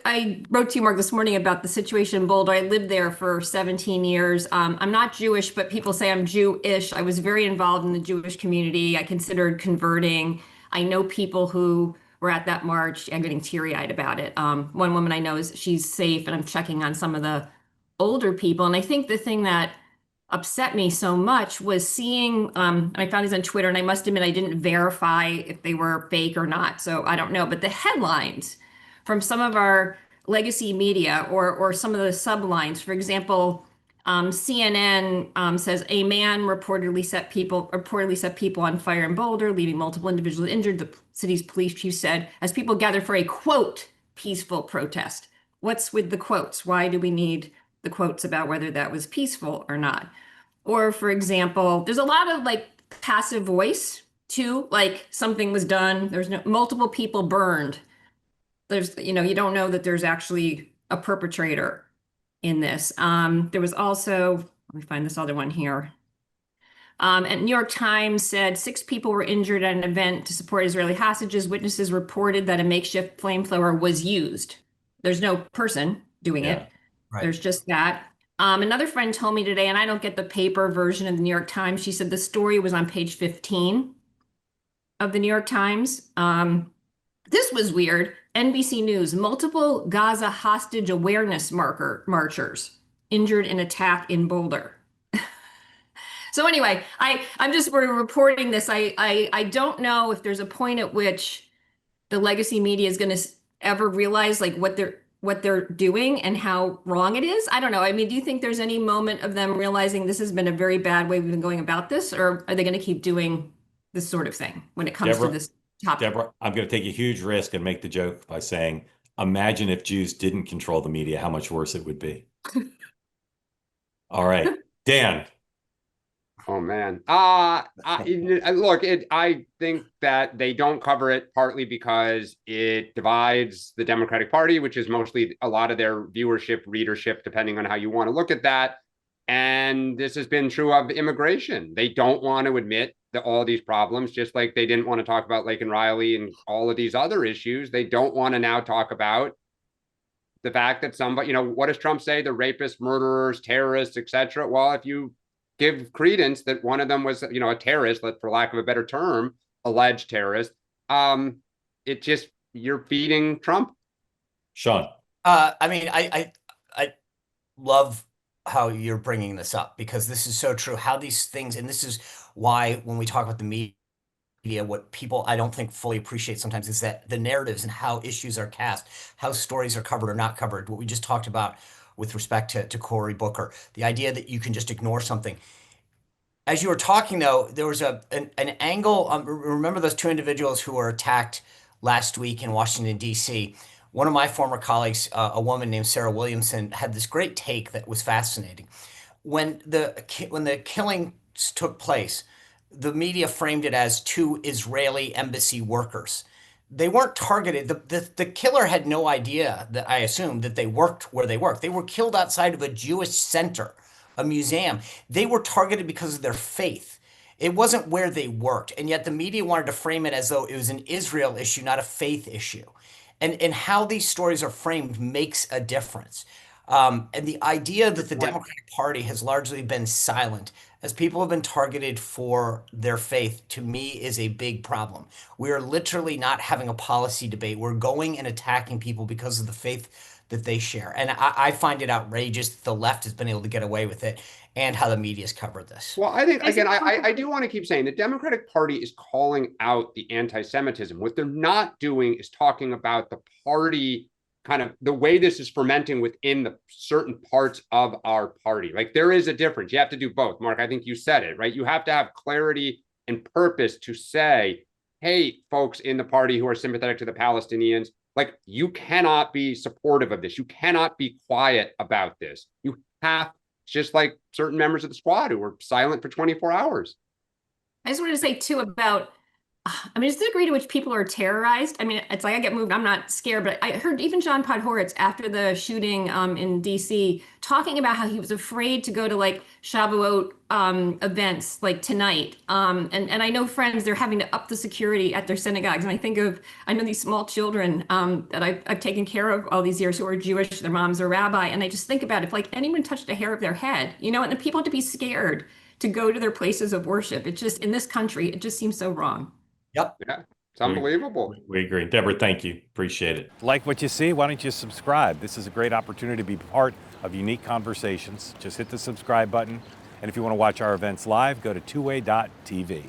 I wrote to you, Mark, this morning about the situation in Boulder. I lived there for 17 years. I'm not Jewish, but people say I'm Jewish. I was very involved in the Jewish community. I considered converting. I know people who were at that march. I'm getting teary-eyed about it. One woman I know she's safe, and I'm checking on some of the older people. And I think the thing that upset me so much was seeing, and I found these on Twitter, and I must admit I didn't verify if they were fake or not, so I don't know. But the headlines from some of our legacy media or some of the sublines, for example, CNN says a man reportedly set people on fire in Boulder, leaving multiple individuals injured. The city's police chief said as people gathered for a quote peaceful protest. What's with the quotes? Why do we need the quotes about whether that was peaceful or not? Or, for example, there's a lot of like passive voice too, like something was done, there's no multiple people burned. There's, you don't know that there's actually a perpetrator in this. There was also, let me find this other one here. And New York Times said 6 people were injured at an event to support Israeli hostages. Witnesses reported that a makeshift flamethrower was used. There's no person doing Yeah. it. Right. There's just that. Another friend told me today, and I don't get the paper version of the New York Times. She said the story was on page 15 of the New York Times. This was weird. NBC News, multiple Gaza hostage awareness marchers injured in attack in Boulder. So anyway, I'm just reporting this. I don't know if there's a point at which the legacy media is going to ever realize like what they're doing and how wrong it is. I don't know. I mean, do you think there's any moment of them realizing this has been a very bad way we've been going about this, or are they going to keep doing this sort of thing when it comes to Deborah, this topic? Deborah, I'm going to take a huge risk and make the joke by saying, imagine if Jews didn't control the media, how much worse it would be. All right, Dan. Oh man. Look, I think that they don't cover it partly because it divides the Democratic Party, which is mostly a lot of their viewership, readership, depending on how you want to look at that. And this has been true of immigration. They don't want to admit that all these problems, just like they didn't want to talk about Lake and Riley and all of these other issues. They don't want to now talk about the fact that somebody, what does Trump say? The rapists, murderers, terrorists, etc. Well, if you give credence that one of them was, a terrorist, for lack of a better term, alleged terrorist, it just, you're feeding Trump. Sean. I mean, I love how you're bringing this up because this is so true. How these things, and this is why when we talk about the media, what people I don't think fully appreciate sometimes is that the narratives and how issues are cast, how stories are covered or not covered. What we just talked about with respect to Cory Booker, the idea that you can just ignore something. As you were talking, though, there was an angle. Remember those 2 individuals who were attacked last week in Washington, D.C.? One of my former colleagues, a woman named Sarah Williamson, had this great take that was fascinating. When the killings took place, the media framed it as 2 Israeli embassy workers. They weren't targeted. The killer had no idea that I assumed that they worked where they worked. They were killed outside of a Jewish center, a museum. They were targeted because of their faith. It wasn't where they worked. And yet the media wanted to frame it as though it was an Israel issue, not a faith issue. And how these stories are framed makes a difference. And the idea that the Democratic Party has largely been silent as people have been targeted for their faith, to me, is a big problem. We are literally not having a policy debate. We're going and attacking people because of the faith that they share. And I find it outrageous that the left has been able to get away with it and how the media's covered this. Well, I think, again, I do want to keep saying the Democratic Party is calling out the anti-Semitism. What they're not doing is talking about the party, kind of the way this is fermenting within the certain parts of our party. Like there is a difference. You have to do both. Mark, I think you said it, right? You have to have clarity and purpose to say, hey, folks in the party who are sympathetic to the Palestinians, like you cannot be supportive of this. You cannot be quiet about this. You have, just like certain members of the squad who were silent for 24 hours. I just wanted to say too about I mean, it's the degree to which people are terrorized. I mean, it's like I get moved. I'm not scared, but I heard even John Podhoretz after the shooting in DC talking about how he was afraid to go to like Shavuot events like tonight. And I know friends, they're having to up the security at their synagogues. And I know these small children that I've taken care of all these years who are Jewish, their mom's a rabbi. And I just think about if like anyone touched a hair of their head, you know, and the people have to be scared to go to their places of worship. It just, in this country, it just seems so wrong. Yep. Yeah, it's unbelievable. We agree. Deborah, thank you. Appreciate it. Like what you see? Why don't you subscribe? This is a great opportunity to be part of unique conversations. Just hit the subscribe button. And if you want to watch our events live, go to twoway.tv.